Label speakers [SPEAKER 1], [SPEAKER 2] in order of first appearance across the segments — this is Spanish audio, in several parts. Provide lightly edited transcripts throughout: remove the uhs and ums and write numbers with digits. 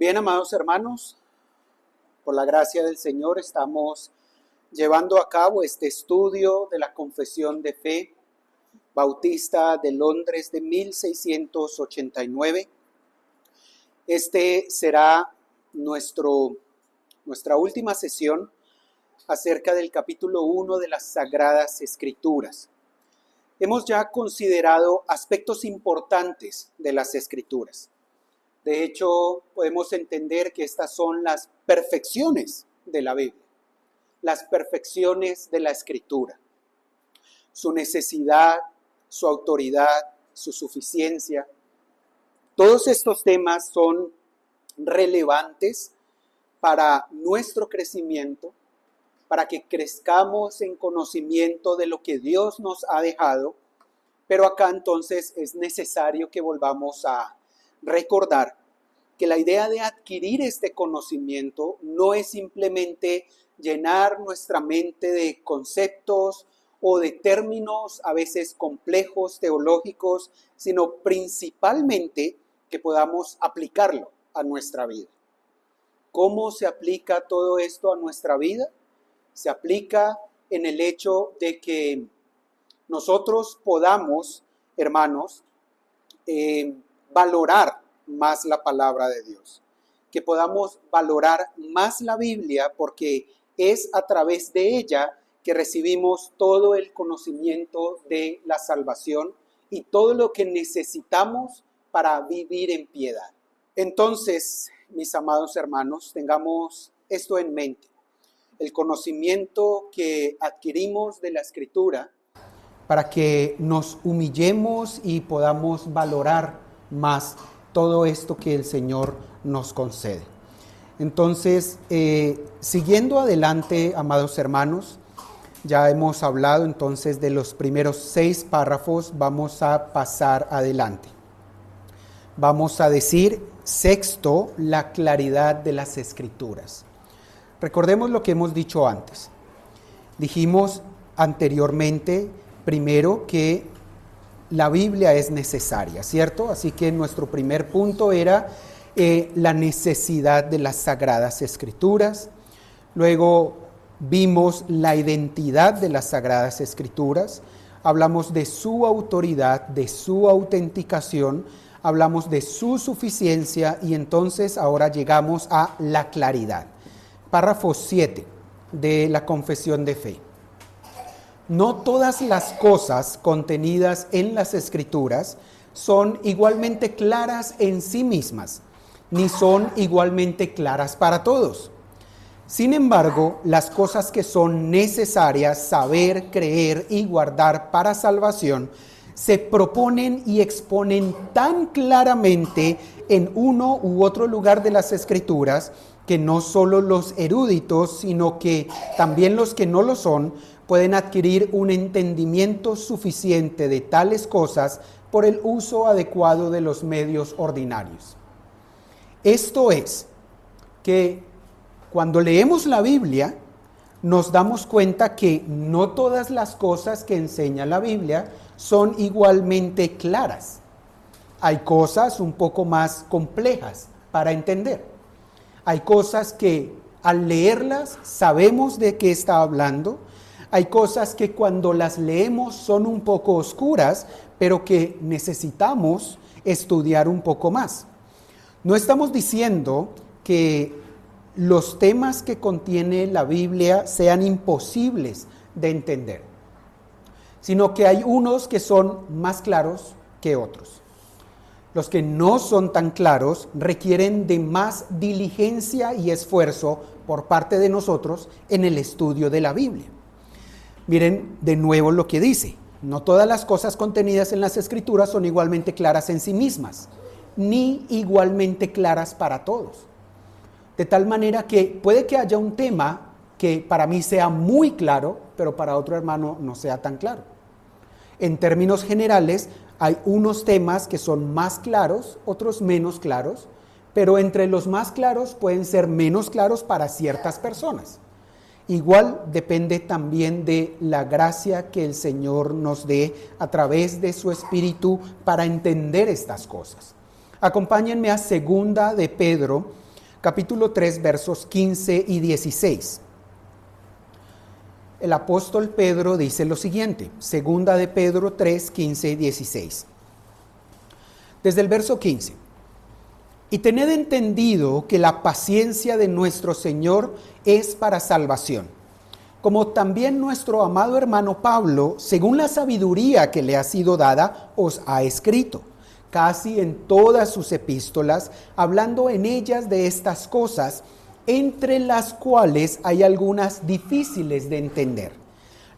[SPEAKER 1] Bien, amados hermanos, por la gracia del Señor estamos llevando a cabo este estudio de la Confesión de Fe Bautista de Londres de 1689. Este será nuestra última sesión acerca del capítulo 1 de las Sagradas Escrituras. Hemos ya considerado aspectos importantes de las Escrituras. De hecho, podemos entender que estas son las perfecciones de la Biblia, las perfecciones de la Escritura. Su necesidad, su autoridad, su suficiencia. Todos estos temas son relevantes para nuestro crecimiento, para que crezcamos en conocimiento de lo que Dios nos ha dejado, pero acá entonces es necesario que volvamos a recordar que la idea de adquirir este conocimiento no es simplemente llenar nuestra mente de conceptos o de términos a veces complejos, teológicos, sino principalmente que podamos aplicarlo a nuestra vida. ¿Cómo se aplica todo esto a nuestra vida? Se aplica en el hecho de que nosotros podamos, hermanos, valorar más la palabra de Dios, que podamos valorar más la Biblia, porque es a través de ella que recibimos todo el conocimiento de la salvación y todo lo que necesitamos para vivir en piedad. Entonces, mis amados hermanos, tengamos esto en mente. El conocimiento que adquirimos de la Escritura para que nos humillemos y podamos valorar más todo esto que el Señor nos concede. Entonces, siguiendo adelante, amados hermanos, ya hemos hablado entonces de los primeros 6 párrafos, vamos a pasar adelante. Vamos a decir, sexto, la claridad de las Escrituras. Recordemos lo que hemos dicho antes. Dijimos anteriormente, primero, que la Biblia es necesaria, ¿cierto? Así que nuestro primer punto era la necesidad de las Sagradas Escrituras. Luego vimos la identidad de las Sagradas Escrituras. Hablamos de su autoridad, de su autenticación. Hablamos de su suficiencia y entonces ahora llegamos a la claridad. Párrafo 7 de la Confesión de Fe. No todas las cosas contenidas en las Escrituras son igualmente claras en sí mismas, ni son igualmente claras para todos. Sin embargo, las cosas que son necesarias saber, creer y guardar para salvación se proponen y exponen tan claramente en uno u otro lugar de las Escrituras que no solo los eruditos, sino que también los que no lo son, pueden adquirir un entendimiento suficiente de tales cosas por el uso adecuado de los medios ordinarios. Esto es, que cuando leemos la Biblia, nos damos cuenta que no todas las cosas que enseña la Biblia son igualmente claras. Hay cosas un poco más complejas para entender. Hay cosas que al leerlas sabemos de qué está hablando. Hay cosas que cuando las leemos son un poco oscuras, pero que necesitamos estudiar un poco más. No estamos diciendo que los temas que contiene la Biblia sean imposibles de entender, sino que hay unos que son más claros que otros. Los que no son tan claros requieren de más diligencia y esfuerzo por parte de nosotros en el estudio de la Biblia. Miren de nuevo lo que dice. No todas las cosas contenidas en las Escrituras son igualmente claras en sí mismas, ni igualmente claras para todos. De tal manera que puede que haya un tema que para mí sea muy claro, pero para otro hermano no sea tan claro. En términos generales, hay unos temas que son más claros, otros menos claros, pero entre los más claros pueden ser menos claros para ciertas personas. Igual depende también de la gracia que el Señor nos dé a través de su Espíritu para entender estas cosas. Acompáñenme a 2 de Pedro, capítulo 3, versos 15 y 16. El apóstol Pedro dice lo siguiente, segunda de Pedro 3, 15 y 16. Desde el verso 15. Y tened entendido que la paciencia de nuestro Señor es para salvación, como también nuestro amado hermano Pablo, según la sabiduría que le ha sido dada, os ha escrito, casi en todas sus epístolas, hablando en ellas de estas cosas, entre las cuales hay algunas difíciles de entender,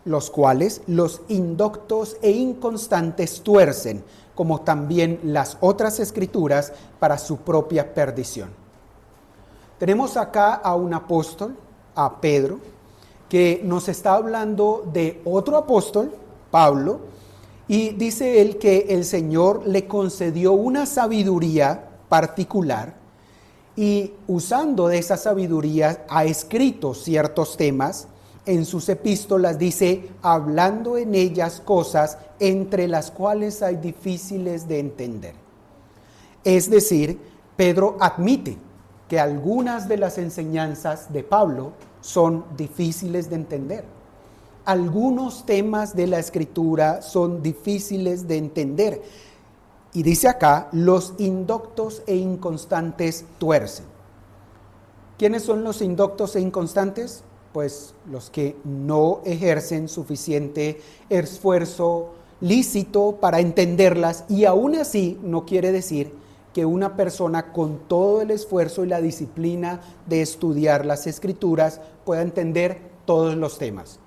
[SPEAKER 1] los cuales los indoctos e inconstantes tuercen, como también las otras escrituras, para su propia perdición. Tenemos acá a un apóstol, a Pedro, que nos está hablando de otro apóstol, Pablo, y dice él que el Señor le concedió una sabiduría particular y usando de esa sabiduría ha escrito ciertos temas en sus epístolas, dice, hablando en ellas cosas entre las cuales hay difíciles de entender. Es decir, Pedro admite que algunas de las enseñanzas de Pablo son difíciles de entender. Algunos temas de la Escritura son difíciles de entender. Y dice acá, los indoctos e inconstantes tuercen. ¿Quiénes son los indoctos e inconstantes? Pues los que no ejercen suficiente esfuerzo lícito para entenderlas, y aún así no quiere decir que una persona con todo el esfuerzo y la disciplina de estudiar las Escrituras pueda entender todos los temas,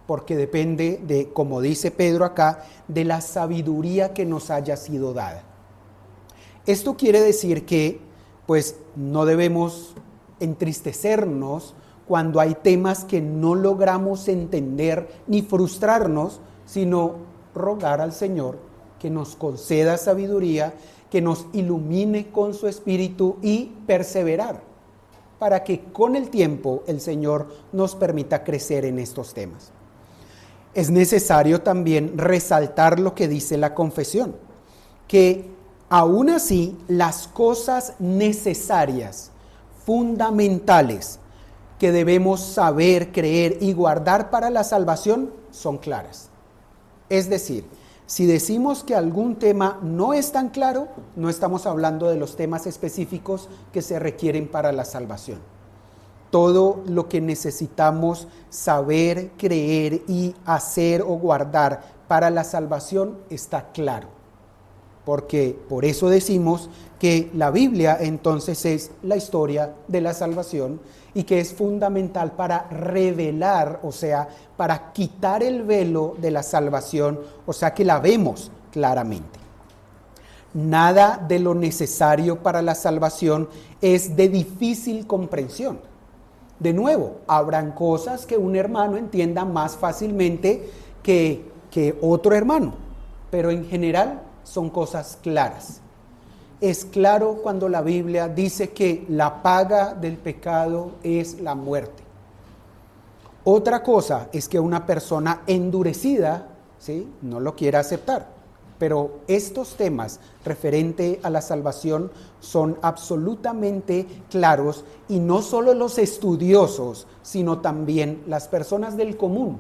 [SPEAKER 1] porque depende de, como dice Pedro acá, de la sabiduría que nos haya sido dada. Esto quiere decir que, pues, no debemos entristecernos cuando hay temas que no logramos entender ni frustrarnos, sino rogar al Señor que nos conceda sabiduría, que nos ilumine con su Espíritu y perseverar, para que con el tiempo el Señor nos permita crecer en estos temas. Es necesario también resaltar lo que dice la confesión, que aún así las cosas necesarias, fundamentales, que debemos saber, creer y guardar para la salvación son claras. Es decir, si decimos que algún tema no es tan claro, no estamos hablando de los temas específicos que se requieren para la salvación. Todo lo que necesitamos saber, creer y hacer o guardar para la salvación está claro. Porque por eso decimos que la Biblia entonces es la historia de la salvación y que es fundamental para revelar, o sea, para quitar el velo de la salvación, o sea, que la vemos claramente. Nada de lo necesario para la salvación es de difícil comprensión. De nuevo, habrán cosas que un hermano entienda más fácilmente que otro hermano, pero en general son cosas claras. Es claro cuando la Biblia dice que la paga del pecado es la muerte. Otra cosa es que una persona endurecida, ¿sí?, no lo quiera aceptar. Pero estos temas referente a la salvación son absolutamente claros, y no solo los estudiosos, sino también las personas del común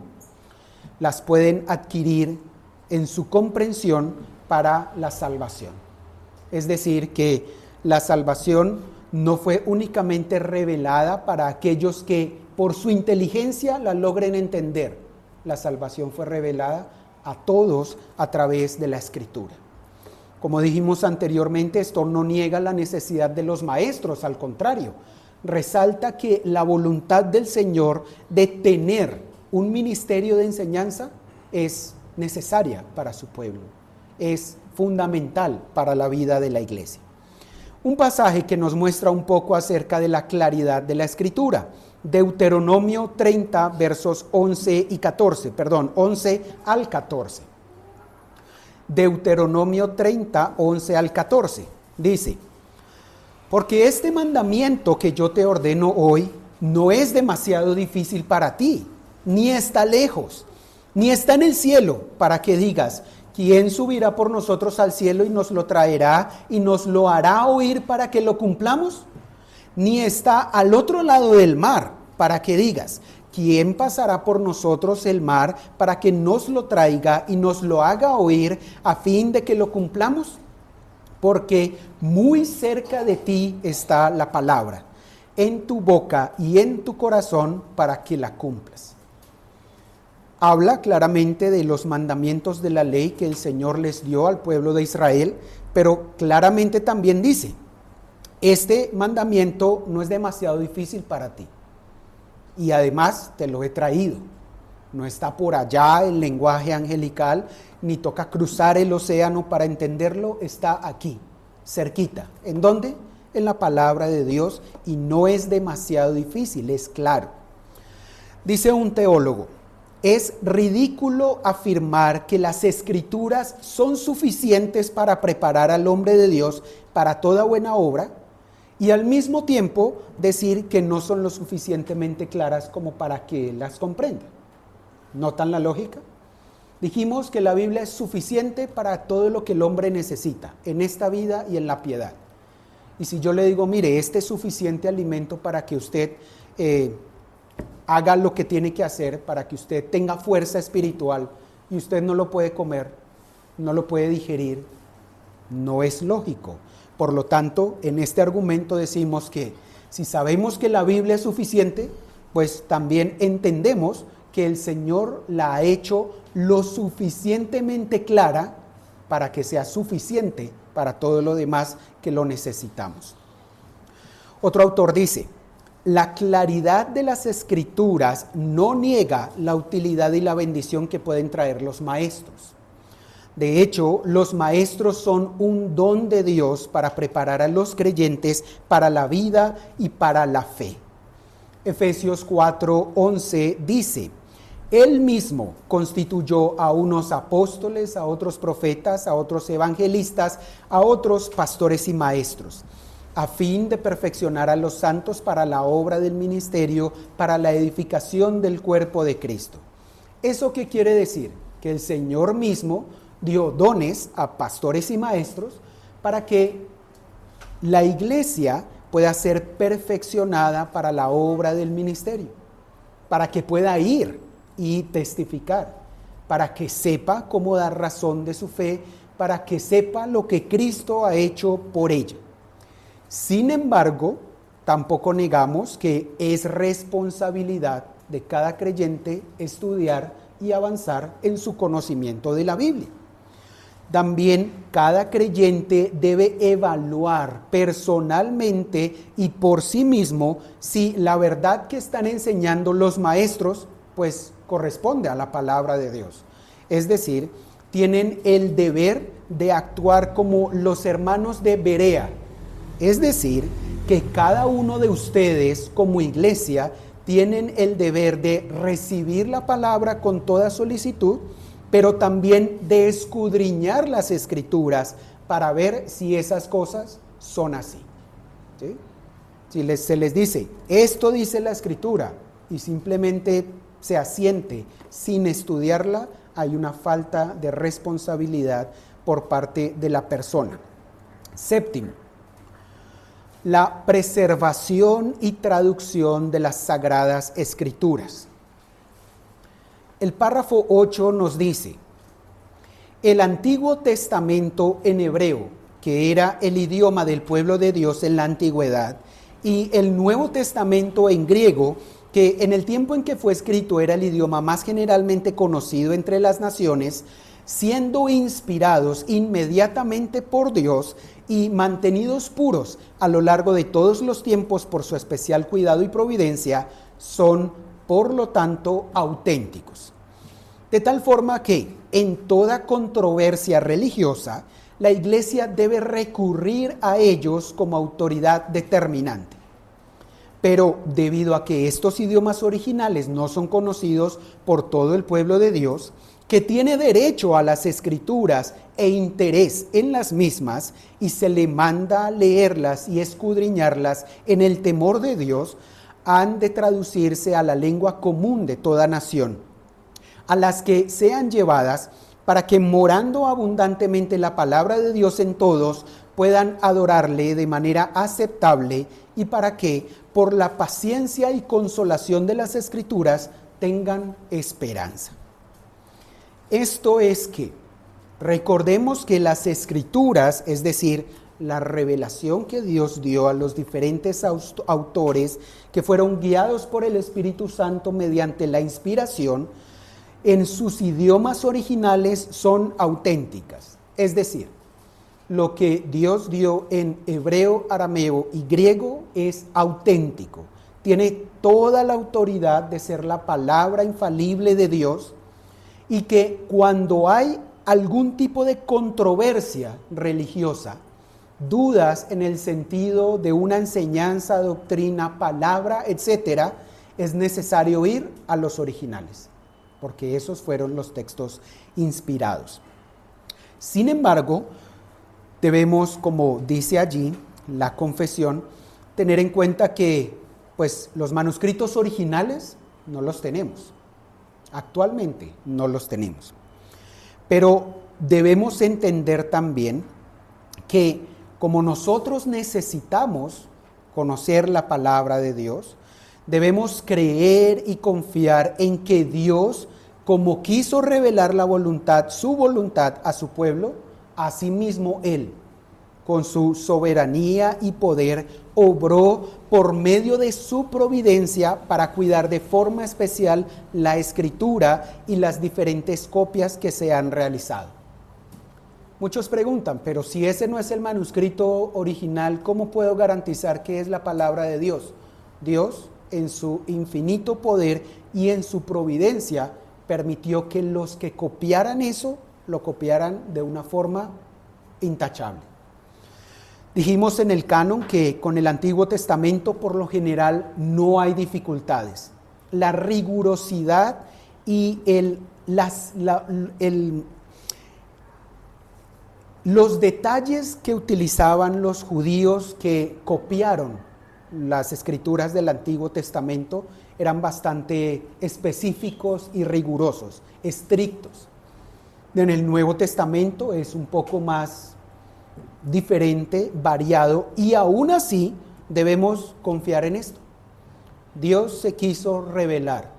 [SPEAKER 1] las pueden adquirir en su comprensión para la salvación. Es decir, que la salvación no fue únicamente revelada para aquellos que por su inteligencia la logren entender. La salvación fue revelada a todos a través de la Escritura. Como dijimos anteriormente, esto no niega la necesidad de los maestros, al contrario, resalta que la voluntad del Señor de tener un ministerio de enseñanza es necesaria para su pueblo, es fundamental para la vida de la iglesia. Un pasaje que nos muestra un poco acerca de la claridad de la Escritura. Deuteronomio 30, versos 11 al 14. Deuteronomio 30, 11 al 14. Dice: porque este mandamiento que yo te ordeno hoy no es demasiado difícil para ti, ni está lejos, ni está en el cielo, para que digas: ¿quién subirá por nosotros al cielo y nos lo traerá y nos lo hará oír para que lo cumplamos? ni está al otro lado del mar, para que digas, ¿quién pasará por nosotros el mar para que nos lo traiga y nos lo haga oír a fin de que lo cumplamos? Porque muy cerca de ti está la palabra, en tu boca y en tu corazón, para que la cumplas. Habla claramente de los mandamientos de la ley que el Señor les dio al pueblo de Israel, pero claramente también dice, este mandamiento no es demasiado difícil para ti y además te lo he traído. No está por allá el lenguaje angelical, ni toca cruzar el océano para entenderlo, está aquí, cerquita. ¿En dónde? En la palabra de Dios, y no es demasiado difícil, es claro. Dice un teólogo, es ridículo afirmar que las Escrituras son suficientes para preparar al hombre de Dios para toda buena obra y al mismo tiempo decir que no son lo suficientemente claras como para que las comprenda. ¿Notan la lógica? Dijimos que la Biblia es suficiente para todo lo que el hombre necesita en esta vida y en la piedad. Y si yo le digo, mire, este es suficiente alimento para que usted haga lo que tiene que hacer, para que usted tenga fuerza espiritual, y usted no lo puede comer, no lo puede digerir, no es lógico. Por lo tanto, en este argumento decimos que si sabemos que la Biblia es suficiente, pues también entendemos que el Señor la ha hecho lo suficientemente clara para que sea suficiente para todo lo demás que lo necesitamos. Otro autor dice, la claridad de las Escrituras no niega la utilidad y la bendición que pueden traer los maestros. De hecho, los maestros son un don de Dios para preparar a los creyentes para la vida y para la fe. Efesios 4:11 dice, Él mismo constituyó a unos apóstoles, a otros profetas, a otros evangelistas, a otros pastores y maestros, a fin de perfeccionar a los santos para la obra del ministerio, para la edificación del cuerpo de Cristo. ¿Eso qué quiere decir? Que el Señor mismo dio dones a pastores y maestros para que la iglesia pueda ser perfeccionada para la obra del ministerio, para que pueda ir y testificar, para que sepa cómo dar razón de su fe, para que sepa lo que Cristo ha hecho por ella. Sin embargo, tampoco negamos que es responsabilidad de cada creyente estudiar y avanzar en su conocimiento de la Biblia. También cada creyente debe evaluar personalmente y por sí mismo si la verdad que están enseñando los maestros pues corresponde a la palabra de Dios. Es decir, tienen el deber de actuar como los hermanos de Berea. Es decir, que cada uno de ustedes como iglesia tienen el deber de recibir la palabra con toda solicitud, pero también de escudriñar las Escrituras para ver si esas cosas son así. ¿Sí? Si se les dice, esto dice la Escritura, y simplemente se asiente sin estudiarla, hay una falta de responsabilidad por parte de la persona. Séptimo, la preservación y traducción de las Sagradas Escrituras. El párrafo 8 nos dice, el Antiguo Testamento en hebreo, que era el idioma del pueblo de Dios en la antigüedad, y el Nuevo Testamento en griego, que en el tiempo en que fue escrito era el idioma más generalmente conocido entre las naciones, siendo inspirados inmediatamente por Dios y mantenidos puros a lo largo de todos los tiempos por su especial cuidado y providencia, son, por lo tanto, auténticos. De tal forma que, en toda controversia religiosa, la Iglesia debe recurrir a ellos como autoridad determinante. Pero debido a que estos idiomas originales no son conocidos por todo el pueblo de Dios, que tiene derecho a las Escrituras e interés en las mismas, y se le manda a leerlas y escudriñarlas en el temor de Dios, han de traducirse a la lengua común de toda nación, a las que sean llevadas para que, morando abundantemente la palabra de Dios en todos, puedan adorarle de manera aceptable y para que, por la paciencia y consolación de las Escrituras, tengan esperanza. Esto es que recordemos que las Escrituras, es decir, la revelación que Dios dio a los diferentes autores que fueron guiados por el Espíritu Santo mediante la inspiración, en sus idiomas originales son auténticas. Es decir, lo que Dios dio en hebreo, arameo y griego es auténtico. Tiene toda la autoridad de ser la palabra infalible de Dios, y que cuando hay algún tipo de controversia religiosa, dudas en el sentido de una enseñanza, doctrina, palabra, etcétera, es necesario ir a los originales, porque esos fueron los textos inspirados. Sin embargo, debemos, como dice allí la confesión, tener en cuenta que pues, los manuscritos originales no los tenemos. Actualmente no los tenemos. Pero debemos entender también que como nosotros necesitamos conocer la palabra de Dios, debemos creer y confiar en que Dios, como quiso revelar la voluntad, su voluntad a su pueblo, asimismo Él, con su soberanía y poder, obró por medio de su providencia para cuidar de forma especial la Escritura y las diferentes copias que se han realizado. Muchos preguntan, pero si ese no es el manuscrito original, ¿cómo puedo garantizar que es la palabra de Dios? Dios, en su infinito poder y en su providencia, permitió que los que copiaran eso, lo copiaran de una forma intachable. Dijimos en el canon que con el Antiguo Testamento por lo general no hay dificultades. La rigurosidad y los detalles que utilizaban los judíos que copiaron las escrituras del Antiguo Testamento eran bastante específicos y rigurosos, estrictos. En el Nuevo Testamento es un poco más diferente, variado, y aún así debemos confiar en esto. Dios se quiso revelar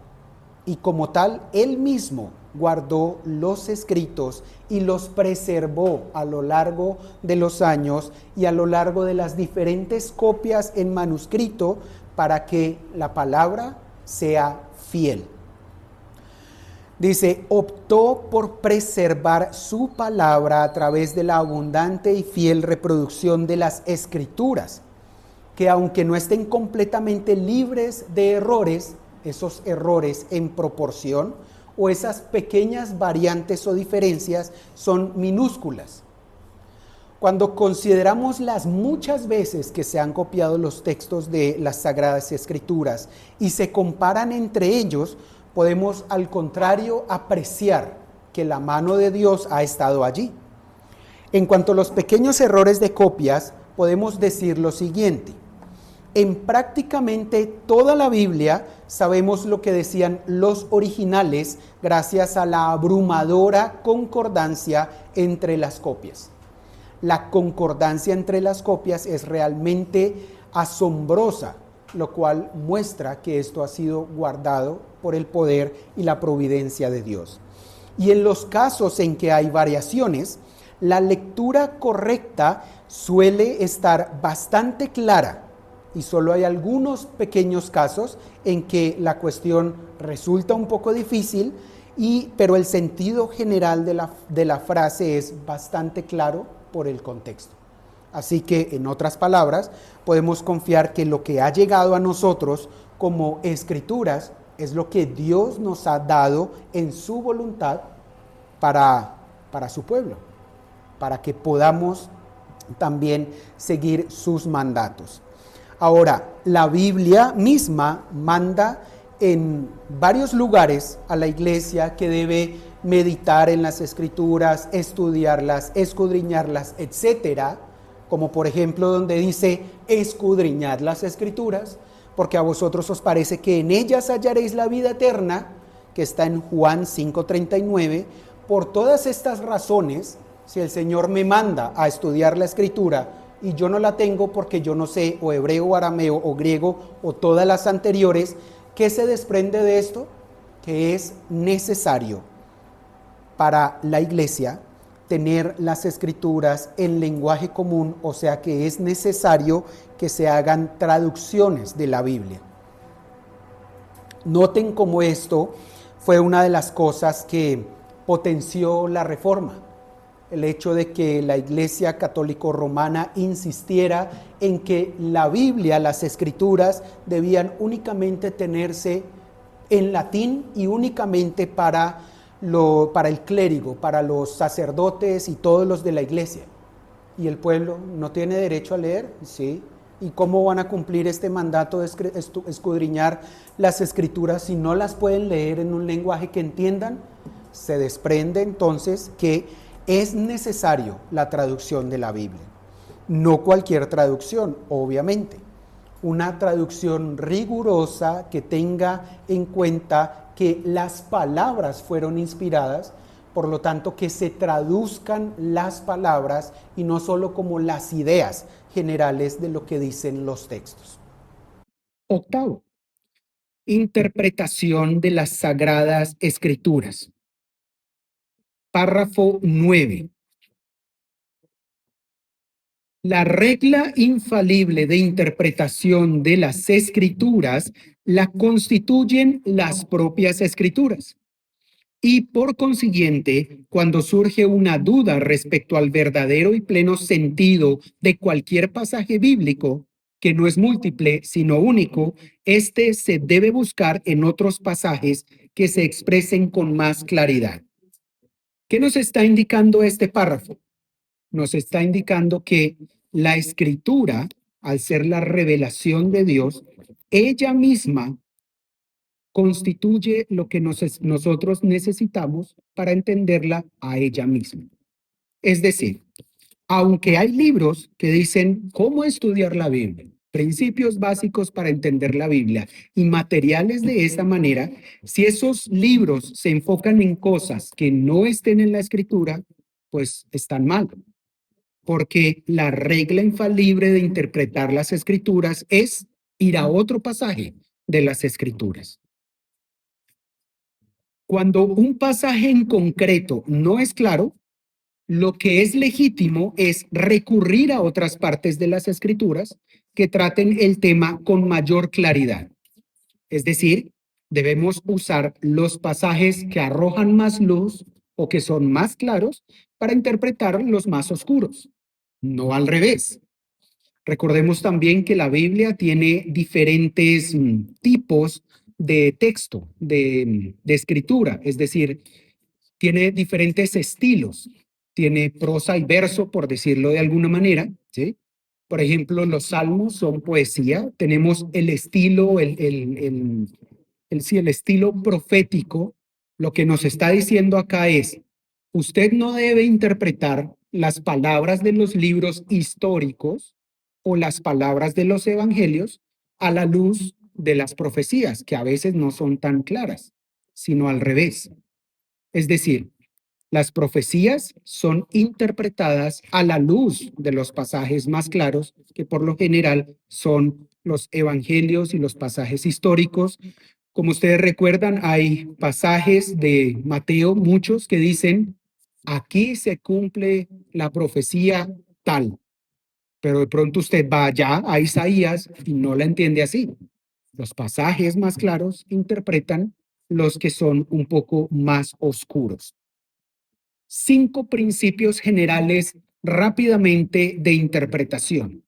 [SPEAKER 1] y como tal, Él mismo guardó los escritos y los preservó a lo largo de los años y a lo largo de las diferentes copias en manuscrito para que la palabra sea fiel. Dice, optó por preservar su palabra a través de la abundante y fiel reproducción de las Escrituras, que aunque no estén completamente libres de errores, esos errores en proporción o esas pequeñas variantes o diferencias son minúsculas. Cuando consideramos las muchas veces que se han copiado los textos de las Sagradas Escrituras y se comparan entre ellos, podemos al contrario apreciar que la mano de Dios ha estado allí. En cuanto a los pequeños errores de copias, podemos decir lo siguiente. En prácticamente toda la Biblia sabemos lo que decían los originales gracias a la abrumadora concordancia entre las copias. La concordancia entre las copias es realmente asombrosa, lo cual muestra que esto ha sido guardado por el poder y la providencia de Dios. Y en los casos en que hay variaciones, la lectura correcta suele estar bastante clara y solo hay algunos pequeños casos en que la cuestión resulta un poco difícil, pero el sentido general de la frase es bastante claro por el contexto. Así que, en otras palabras, podemos confiar que lo que ha llegado a nosotros como escrituras es lo que Dios nos ha dado en su voluntad para su pueblo, para que podamos también seguir sus mandatos. Ahora, la Biblia misma manda en varios lugares a la iglesia que debe meditar en las escrituras, estudiarlas, escudriñarlas, etcétera, como por ejemplo donde dice escudriñad las escrituras, porque a vosotros os parece que en ellas hallaréis la vida eterna, que está en Juan 5:39. Por todas estas razones, si el Señor me manda a estudiar la escritura, y yo no la tengo porque yo no sé o hebreo o arameo o griego o todas las anteriores, ¿qué se desprende de esto? Que es necesario para la iglesia tener las escrituras en lenguaje común, o sea que es necesario que se hagan traducciones de la Biblia. Noten cómo esto fue una de las cosas que potenció la Reforma, el hecho de que la Iglesia Católico Romana insistiera en que la Biblia, las escrituras, debían únicamente tenerse en latín y únicamente para el clérigo, para los sacerdotes y todos los de la iglesia. ¿Y el pueblo no tiene derecho a leer? Sí. ¿Y cómo van a cumplir este mandato de escudriñar las escrituras si no las pueden leer en un lenguaje que entiendan? Se desprende entonces que es necesario la traducción de la Biblia. No cualquier traducción, obviamente. Una traducción rigurosa que tenga en cuenta que las palabras fueron inspiradas, por lo tanto que se traduzcan las palabras y no solo como las ideas generales de lo que dicen los textos. Octavo, interpretación de las Sagradas Escrituras. Párrafo 9. La regla infalible de interpretación de las escrituras la constituyen las propias escrituras. Y por consiguiente, cuando surge una duda respecto al verdadero y pleno sentido de cualquier pasaje bíblico, que no es múltiple, sino único, este se debe buscar en otros pasajes que se expresen con más claridad. ¿Qué nos está indicando este párrafo? Nos está indicando que la escritura, al ser la revelación de Dios, ella misma constituye lo que nosotros necesitamos para entenderla a ella misma. Es decir, aunque hay libros que dicen cómo estudiar la Biblia, principios básicos para entender la Biblia y materiales de esa manera, si esos libros se enfocan en cosas que no estén en la escritura, pues están mal. Porque la regla infalible de interpretar las escrituras es ir a otro pasaje de las escrituras. Cuando un pasaje en concreto no es claro, lo que es legítimo es recurrir a otras partes de las escrituras que traten el tema con mayor claridad. Es decir, debemos usar los pasajes que arrojan más luz o que son más claros para interpretar los más oscuros, no al revés. Recordemos también que la Biblia tiene diferentes tipos de texto, de escritura, es decir, tiene diferentes estilos. Tiene prosa y verso, por decirlo de alguna manera, ¿sí? Por ejemplo, los salmos son poesía. Tenemos el estilo, sí, el estilo profético. Lo que nos está diciendo acá es, usted no debe interpretar las palabras de los libros históricos o las palabras de los evangelios a la luz de las profecías, que a veces no son tan claras, sino al revés. Es decir, las profecías son interpretadas a la luz de los pasajes más claros, que por lo general son los evangelios y los pasajes históricos. Como ustedes recuerdan, hay pasajes de Mateo, muchos que dicen, aquí se cumple la profecía tal, pero de pronto usted va allá a Isaías y no la entiende así. Los pasajes más claros interpretan los que son un poco más oscuros. 5 principios generales rápidamente de interpretación.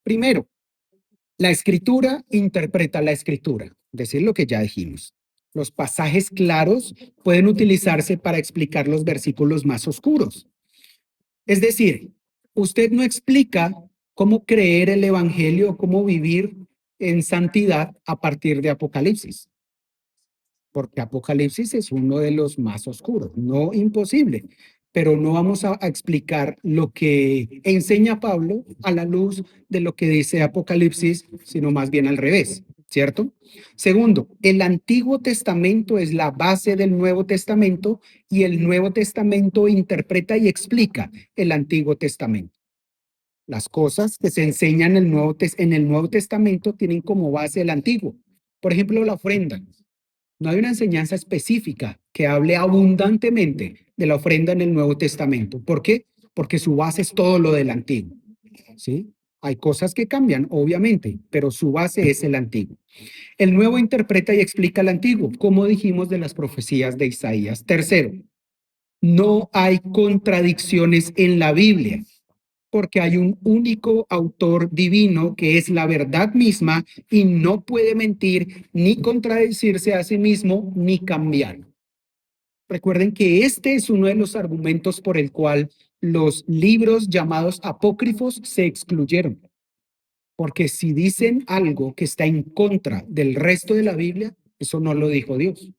[SPEAKER 1] Primero, la escritura interpreta la escritura, decir lo que ya dijimos. Los pasajes claros pueden utilizarse para explicar los versículos más oscuros. Es decir, usted no explica cómo creer el evangelio, cómo vivir en santidad a partir de Apocalipsis, porque Apocalipsis es uno de los más oscuros, no imposible, pero no vamos a explicar lo que enseña Pablo a la luz de lo que dice Apocalipsis, sino más bien al revés, ¿cierto? Segundo, el Antiguo Testamento es la base del Nuevo Testamento y el Nuevo Testamento interpreta y explica el Antiguo Testamento. Las cosas que se enseñan en el Nuevo Testamento tienen como base el Antiguo. Por ejemplo, la ofrenda. No hay una enseñanza específica que hable abundantemente de la ofrenda en el Nuevo Testamento. ¿Por qué? Porque su base es todo lo del Antiguo. ¿Sí? Hay cosas que cambian, obviamente, pero su base es el Antiguo. El Nuevo interpreta y explica el Antiguo, como dijimos de las profecías de Isaías. Tercero, no hay contradicciones en la Biblia, porque hay un único autor divino que es la verdad misma y no puede mentir ni contradecirse a sí mismo ni cambiar. Recuerden que este es uno de los argumentos por el cual los libros llamados apócrifos se excluyeron, porque si dicen algo que está en contra del resto de la Biblia, eso no lo dijo Dios,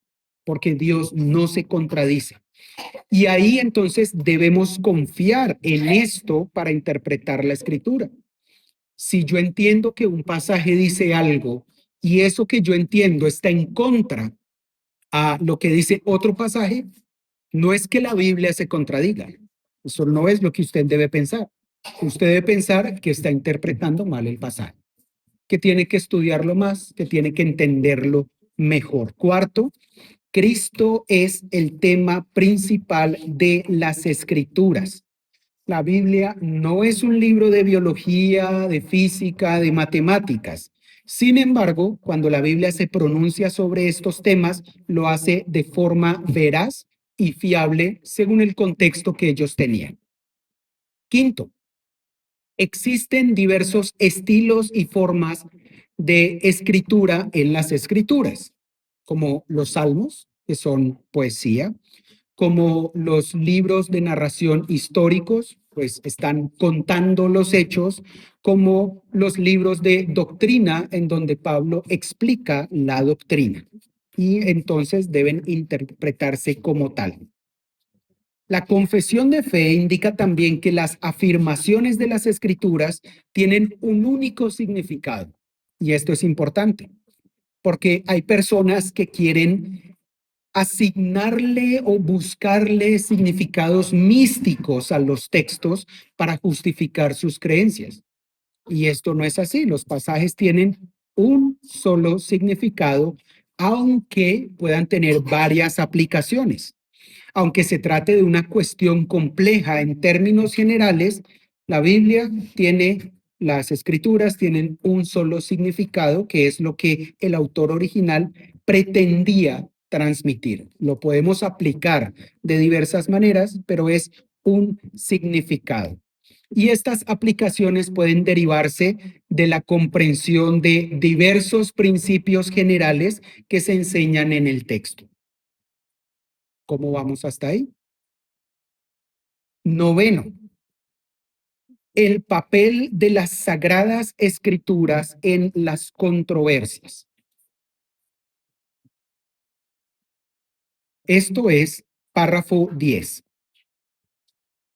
[SPEAKER 1] porque Dios no se contradice. Y ahí entonces debemos confiar en esto para interpretar la escritura. Si yo entiendo que un pasaje dice algo y eso que yo entiendo está en contra a lo que dice otro pasaje, no es que la Biblia se contradiga. Eso no es lo que usted debe pensar. Usted debe pensar que está interpretando mal el pasaje, que tiene que estudiarlo más, que tiene que entenderlo mejor. Cuarto, Cristo es el tema principal de las escrituras. La Biblia no es un libro de biología, de física, de matemáticas. Sin embargo, cuando la Biblia se pronuncia sobre estos temas, lo hace de forma veraz y fiable según el contexto que ellos tenían. Quinto, existen diversos estilos y formas de escritura en las escrituras, como los salmos, que son poesía, como los libros de narración históricos, pues están contando los hechos, como los libros de doctrina en donde Pablo explica la doctrina y entonces deben interpretarse como tal. La confesión de fe indica también que las afirmaciones de las escrituras tienen un único significado. Y esto es importante, porque hay personas que quieren asignarle o buscarle significados místicos a los textos para justificar sus creencias. Y esto no es así. Los pasajes tienen un solo significado, aunque puedan tener varias aplicaciones. Aunque se trate de una cuestión compleja en términos generales, la Biblia tiene, las escrituras tienen un solo significado, que es lo que el autor original pretendía transmitir. Lo podemos aplicar de diversas maneras, pero es un significado. Y estas aplicaciones pueden derivarse de la comprensión de diversos principios generales que se enseñan en el texto. ¿Cómo vamos hasta ahí? Noveno, el papel de las sagradas escrituras en las controversias. Esto es párrafo 10.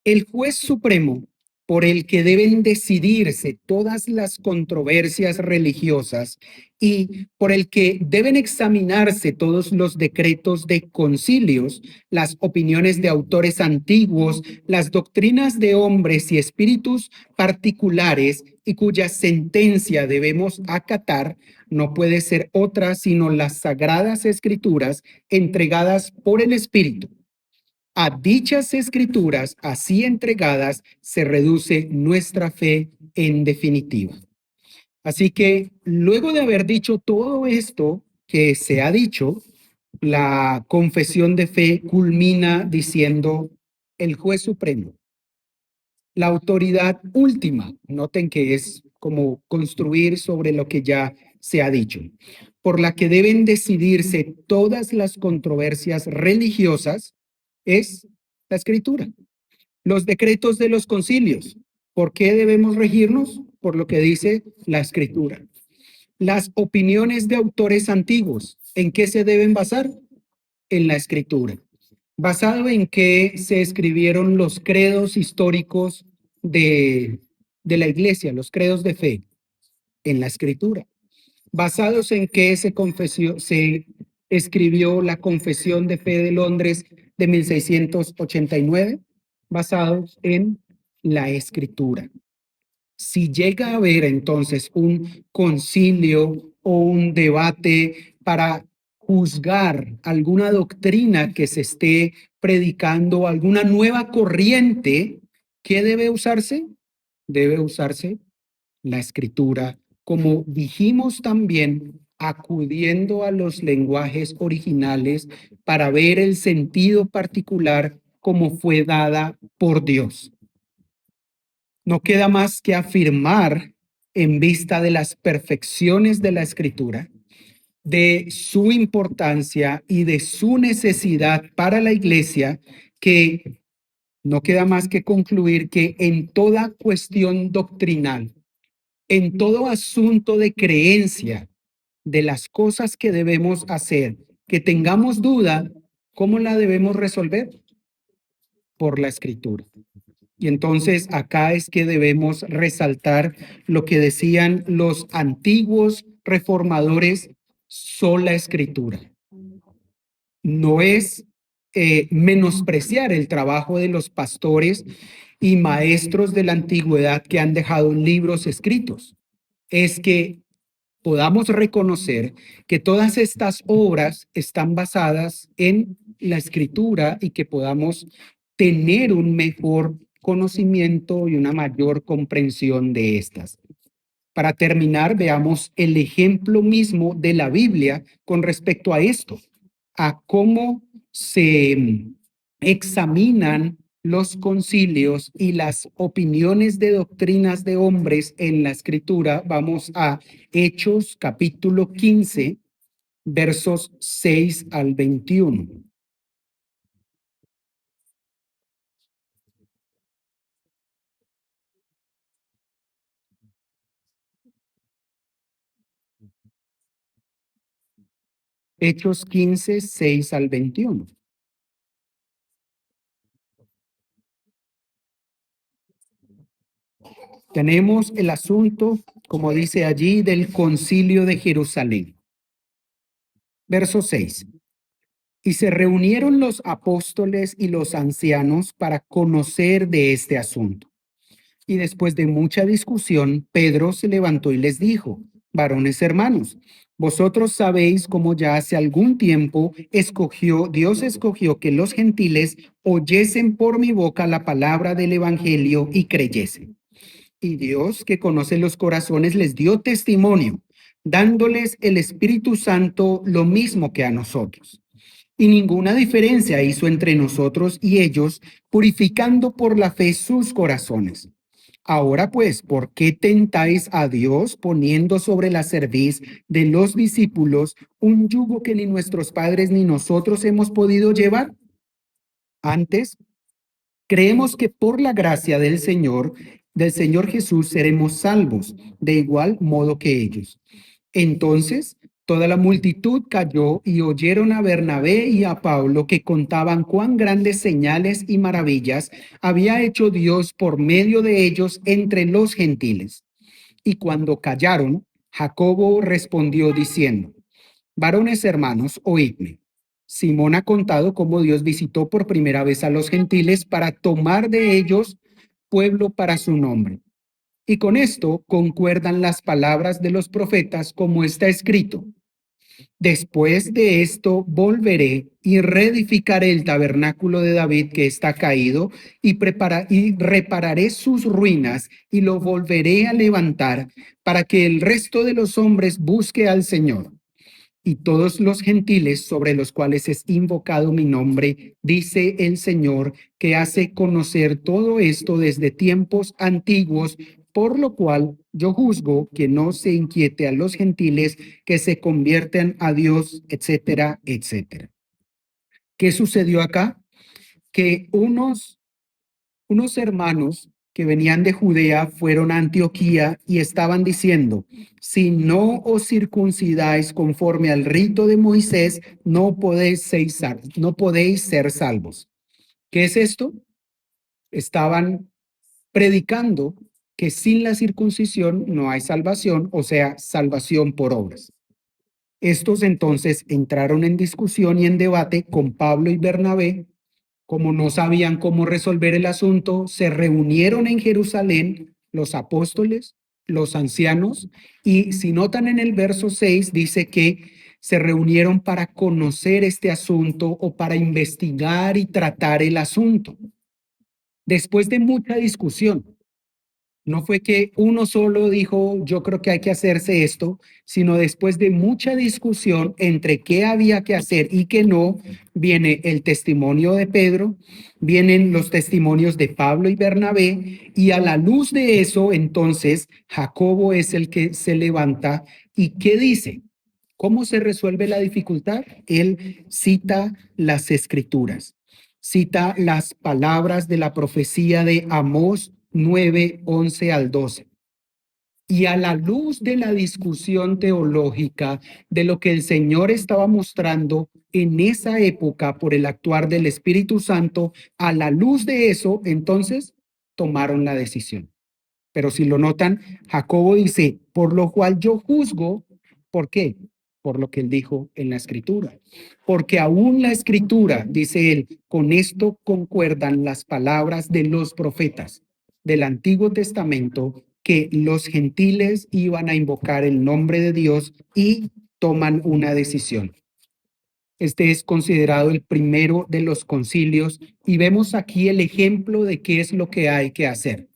[SPEAKER 1] El juez supremo por el que deben decidirse todas las controversias religiosas y por el que deben examinarse todos los decretos de concilios, las opiniones de autores antiguos, las doctrinas de hombres y espíritus particulares y cuya sentencia debemos acatar, no puede ser otra sino las sagradas escrituras entregadas por el Espíritu. A dichas escrituras así entregadas se reduce nuestra fe en definitiva. Así que luego de haber dicho todo esto que se ha dicho, la confesión de fe culmina diciendo el juez supremo, la autoridad última. Noten que es como construir sobre lo que ya se ha dicho, por la que deben decidirse todas las controversias religiosas, es la escritura. Los decretos de los concilios. ¿Por qué debemos regirnos? Por lo que dice la escritura. Las opiniones de autores antiguos. ¿En qué se deben basar? En la escritura. ¿Basado en qué se escribieron los credos históricos de la iglesia, los credos de fe? En la escritura. ¿Basados en qué se escribió la Confesión de Fe de Londres de 1689? Basados en la escritura. Si llega a haber entonces un concilio o un debate para juzgar alguna doctrina que se esté predicando, alguna nueva corriente, ¿qué debe usarse? Debe usarse la escritura, como dijimos también, acudiendo a los lenguajes originales para ver el sentido particular como fue dada por Dios. No queda más que afirmar, en vista de las perfecciones de la escritura, de su importancia y de su necesidad para la iglesia, que no queda más que concluir que en toda cuestión doctrinal, en todo asunto de creencia, de las cosas que debemos hacer, que tengamos duda, ¿cómo la debemos resolver? Por la escritura. Y entonces acá es que debemos resaltar lo que decían los antiguos reformadores, sola escritura. No es menospreciar el trabajo de los pastores y maestros de la antigüedad que han dejado libros escritos. Es que podamos reconocer que todas estas obras están basadas en la escritura y que podamos tener un mejor conocimiento y una mayor comprensión de estas. Para terminar, veamos el ejemplo mismo de la Biblia con respecto a esto, a cómo se examinan los concilios y las opiniones de doctrinas de hombres en la escritura. Vamos a Hechos capítulo 15, versos 6 al 21. Hechos 15, 6 al 21. Tenemos el asunto, como dice allí, del concilio de Jerusalén. Verso 6. Y se reunieron los apóstoles y los ancianos para conocer de este asunto. Y después de mucha discusión, Pedro se levantó y les dijo: varones hermanos, vosotros sabéis cómo ya hace algún tiempo Dios escogió que los gentiles oyesen por mi boca la palabra del evangelio y creyesen. Y Dios, que conoce los corazones, les dio testimonio, dándoles el Espíritu Santo lo mismo que a nosotros. Y ninguna diferencia hizo entre nosotros y ellos, purificando por la fe sus corazones. Ahora pues, ¿por qué tentáis a Dios poniendo sobre la cerviz de los discípulos un yugo que ni nuestros padres ni nosotros hemos podido llevar? Antes, creemos que por la gracia del Señor Jesús, seremos salvos, de igual modo que ellos. Entonces, toda la multitud cayó y oyeron a Bernabé y a Pablo, que contaban cuán grandes señales y maravillas había hecho Dios por medio de ellos entre los gentiles. Y cuando callaron, Jacobo respondió diciendo: varones hermanos, oídme. Simón ha contado cómo Dios visitó por primera vez a los gentiles para tomar de ellos pueblo para su nombre. Y con esto concuerdan las palabras de los profetas, como está escrito: después de esto volveré y reedificaré el tabernáculo de David que está caído, y repararé sus ruinas y lo volveré a levantar, para que el resto de los hombres busque al Señor. Y todos los gentiles sobre los cuales es invocado mi nombre, dice el Señor, que hace conocer todo esto desde tiempos antiguos, por lo cual yo juzgo que no se inquiete a los gentiles que se convierten a Dios, etcétera, etcétera. ¿Qué sucedió acá? Que unos hermanos que venían de Judea fueron a Antioquía y estaban diciendo: si no os circuncidáis conforme al rito de Moisés, no podéis ser salvos. ¿Qué es esto? Estaban predicando que sin la circuncisión no hay salvación, o sea, salvación por obras. Estos entonces entraron en discusión y en debate con Pablo y Bernabé. Como no sabían cómo resolver el asunto, se reunieron en Jerusalén los apóstoles, los ancianos, y si notan en el verso 6 dice que se reunieron para conocer este asunto o para investigar y tratar el asunto. Después de mucha discusión, no fue que uno solo dijo, yo creo que hay que hacerse esto, sino después de mucha discusión entre qué había que hacer y qué no, viene el testimonio de Pedro, vienen los testimonios de Pablo y Bernabé, y a la luz de eso, entonces, Jacobo es el que se levanta y ¿qué dice? ¿Cómo se resuelve la dificultad? Él cita las escrituras, cita las palabras de la profecía de Amós 9, 11 al 12. Y a la luz de la discusión teológica de lo que el Señor estaba mostrando en esa época por el actuar del Espíritu Santo, a la luz de eso, entonces tomaron la decisión. Pero si lo notan, Jacobo dice, por lo cual yo juzgo, ¿por qué? Por lo que él dijo en la escritura. Porque aún la escritura, dice él, con esto concuerdan las palabras de los profetas del Antiguo Testamento, que los gentiles iban a invocar el nombre de Dios y toman una decisión. Este es considerado el primero de los concilios y vemos aquí el ejemplo de qué es lo que hay que hacer.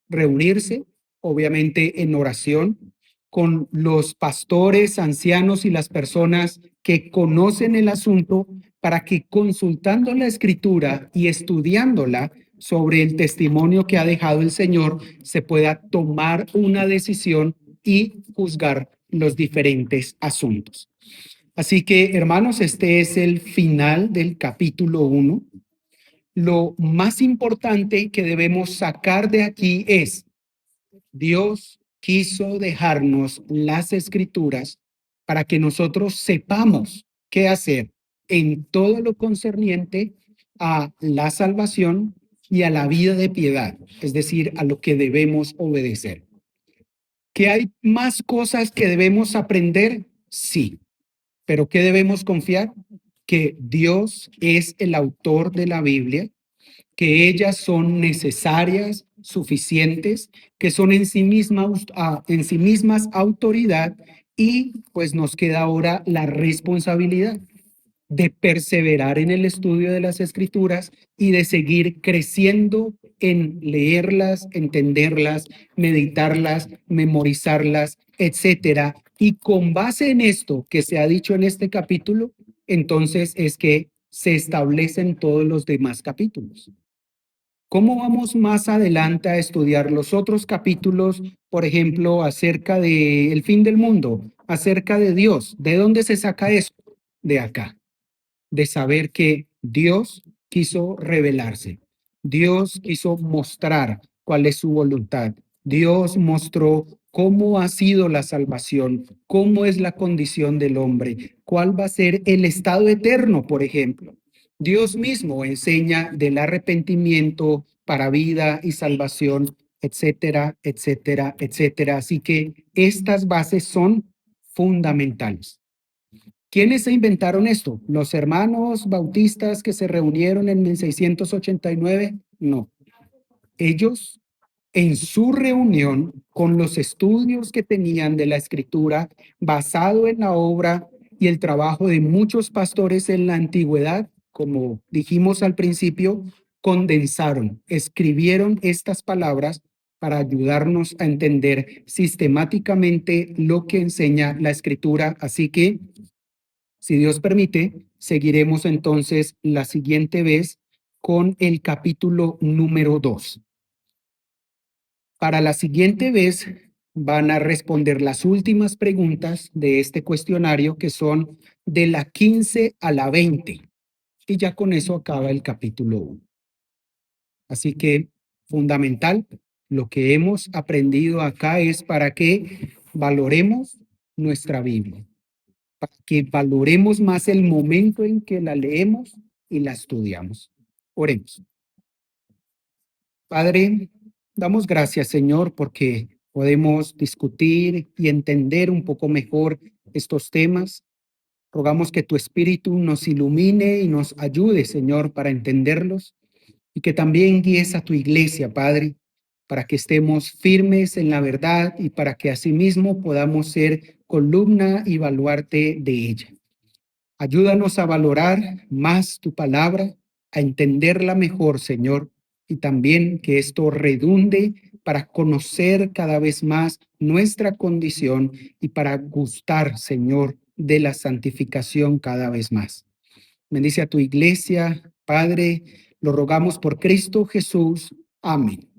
[SPEAKER 1] Reunirse, obviamente en oración, con los pastores, ancianos y las personas que conocen el asunto para que consultando la escritura y estudiándola sobre el testimonio que ha dejado el Señor, se pueda tomar una decisión y juzgar los diferentes asuntos. Así que, hermanos, este es el final del capítulo 1. Lo más importante que debemos sacar de aquí es Dios quiso dejarnos las escrituras para que nosotros sepamos qué hacer en todo lo concerniente a la salvación y a la vida de piedad, es decir, a lo que debemos obedecer. ¿Que hay más cosas que debemos aprender? Sí, pero ¿qué debemos confiar? Que Dios es el autor de la Biblia, que ellas son necesarias, suficientes, que son en sí mismas autoridad y pues nos queda ahora la responsabilidad de perseverar en el estudio de las escrituras y de seguir creciendo en leerlas, entenderlas, meditarlas, memorizarlas, etcétera. Y con base en esto que se ha dicho en este capítulo, entonces es que se establecen todos los demás capítulos. ¿Cómo vamos más adelante a estudiar los otros capítulos, por ejemplo, acerca del fin del mundo, acerca de Dios? ¿De dónde se saca eso? De acá, de saber que Dios quiso revelarse, Dios quiso mostrar cuál es su voluntad, Dios mostró cómo ha sido la salvación, cómo es la condición del hombre, cuál va a ser el estado eterno, por ejemplo. Dios mismo enseña del arrepentimiento para vida y salvación, etcétera, etcétera, etcétera. Así que estas bases son fundamentales. ¿Quiénes se inventaron esto? ¿Los hermanos bautistas que se reunieron en 1689? No. Ellos, en su reunión con los estudios que tenían de la escritura, basado en la obra y el trabajo de muchos pastores en la antigüedad, como dijimos al principio, condensaron, escribieron estas palabras para ayudarnos a entender sistemáticamente lo que enseña la escritura. Así que si Dios permite, seguiremos entonces la siguiente vez con el capítulo número 2. Para la siguiente vez van a responder las últimas preguntas de este cuestionario que son de la 15 a la 20. Y ya con eso acaba el capítulo 1. Así que fundamental, lo que hemos aprendido acá es para que valoremos nuestra Biblia, para que valoremos más el momento en que la leemos y la estudiamos. Oremos. Padre, damos gracias, Señor, porque podemos discutir y entender un poco mejor estos temas. Rogamos que tu Espíritu nos ilumine y nos ayude, Señor, para entenderlos y que también guíes a tu iglesia, Padre, para que estemos firmes en la verdad y para que asimismo podamos ser columna y baluarte de ella. Ayúdanos a valorar más tu palabra, a entenderla mejor, Señor, y también que esto redunde para conocer cada vez más nuestra condición y para gustar, Señor, de la santificación cada vez más. Bendice a tu iglesia, Padre, lo rogamos por Cristo Jesús. Amén.